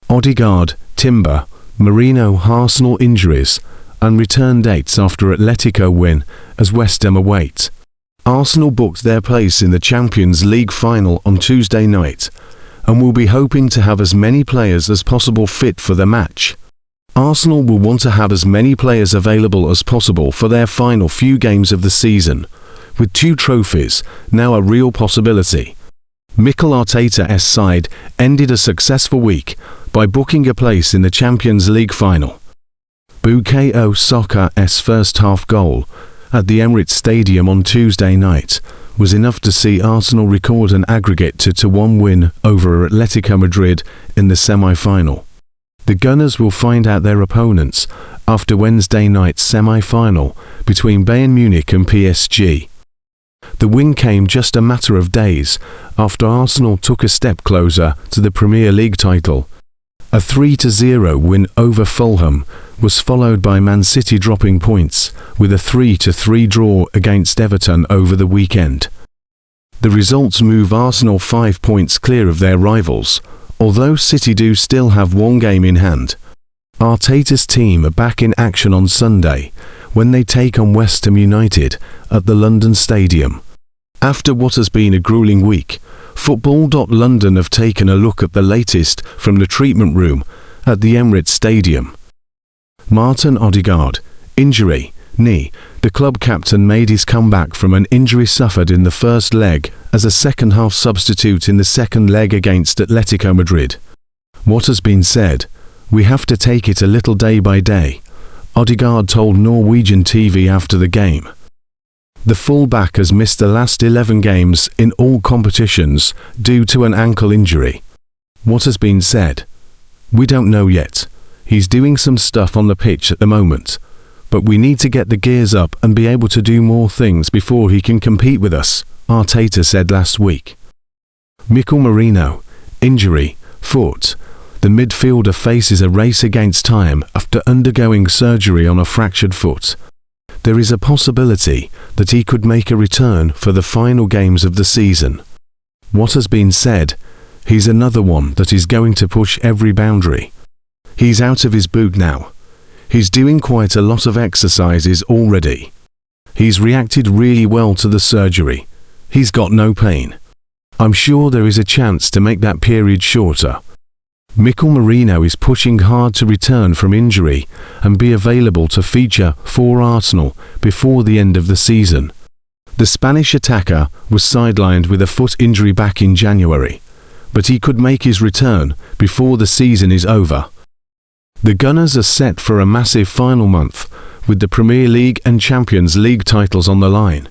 Odegaard, Timber, Merino Arsenal injuries, and return dates after Atletico win as West Ham await. Arsenal booked their place in the Champions League final on Tuesday night, and will be hoping to have as many players as possible fit for the match. Arsenal will want to have as many players available as possible for their final few games of the season, with 2 trophies now a real possibility. Mikel Arteta's side ended a successful week by booking a place in the Champions League final. Bukayosaka's first-half goal at the Emirates Stadium on Tuesday night was enough to see Arsenal record an aggregate 2-1 win over Atletico Madrid in the semi-final. The Gunners will find out their opponents after Wednesday night's semi-final between Bayern Munich and PSG. The win came just a matter of days after Arsenal took a step closer to the Premier League title. A 3-0 win over Fulham was followed by Man City dropping points with a 3-3 draw against Everton over the weekend. The results move Arsenal 5 points clear of their rivals, although City do still have 1 game in hand. Arteta's team are back in action on Sunday when they take on West Ham United at the London Stadium. After what has been a grueling week, Football.London have taken a look at the latest from the treatment room at the Emirates Stadium. Martinodegaard, injury, knee. The club captain made his comeback from an injury suffered in the first leg as a second-half substitute in the second leg against Atletico Madrid. What has been said, we have to take it a little day by day, Odegaard told Norwegian TV after the game. The full-back has missed the last 11 games in all competitions due to an ankle injury. What has been said? We don't know yet. He's doing some stuff on the pitch at the moment, but we need to get the gears up and be able to do more things before he can compete with us, Arteta said last week. Merino, injury, foot. The midfielder faces a race against time after undergoing surgery on a fractured foot. There is a possibility that he could make a return for the final games of the season. What has been said? He's another one that is going to push every boundary. He's out of his boot now. He's doing quite a lot of exercises already. He's reacted really well to the surgery. He's got no pain. I'm sure there is a chance to make that period shorter. Merino is pushing hard to return from injury and be available to feature for Arsenal before the end of the season. The Spanish attacker was sidelined with a foot injury back in January, but he could make his return before the season is over. The Gunners are set for a massive final month, with the Premier League and Champions League titles on the line.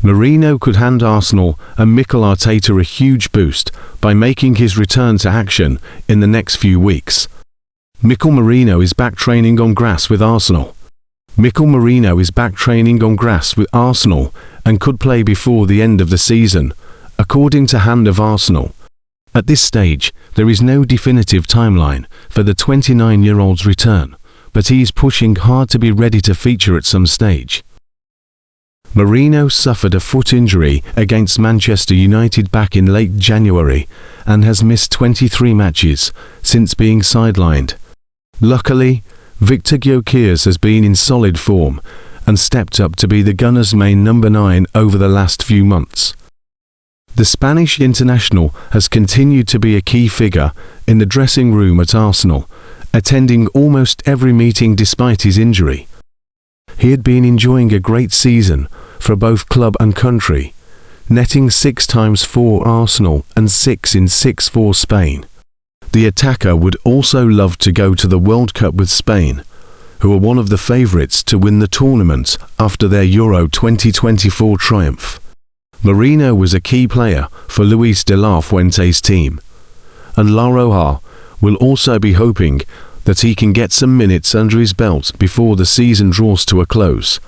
Merino could hand Arsenal and Mikel Arteta a huge boost by making his return to action in the next few weeks. Merino is back training on grass with Arsenal. Merino is back training on grass with Arsenal and could play before the end of the season, according to Hand of Arsenal. At this stage, there is no definitive timeline for the 29-year-old's return, but he is pushing hard to be ready to feature at some stage. Merino suffered a foot injury against Manchester United back in late January and has missed 23 matches since being sidelined. Luckily, Victor Gyökeres has been in solid form and stepped up to be the Gunners' main number 9 over the last few months. The Spanish international has continued to be a key figure in the dressing room at Arsenal, attending almost every meeting despite his injury. He had been enjoying a great season for both club and country, netting 6 times for Arsenal and 6 in 6 for Spain. The attacker would also love to go to the World Cup with Spain, who are one of the favourites to win the tournament after their Euro 2024 triumph. Merino was a key player for Luis de la Fuente's team, and La Roja will also be hoping that he can get some minutes under his belt before the season draws to a close.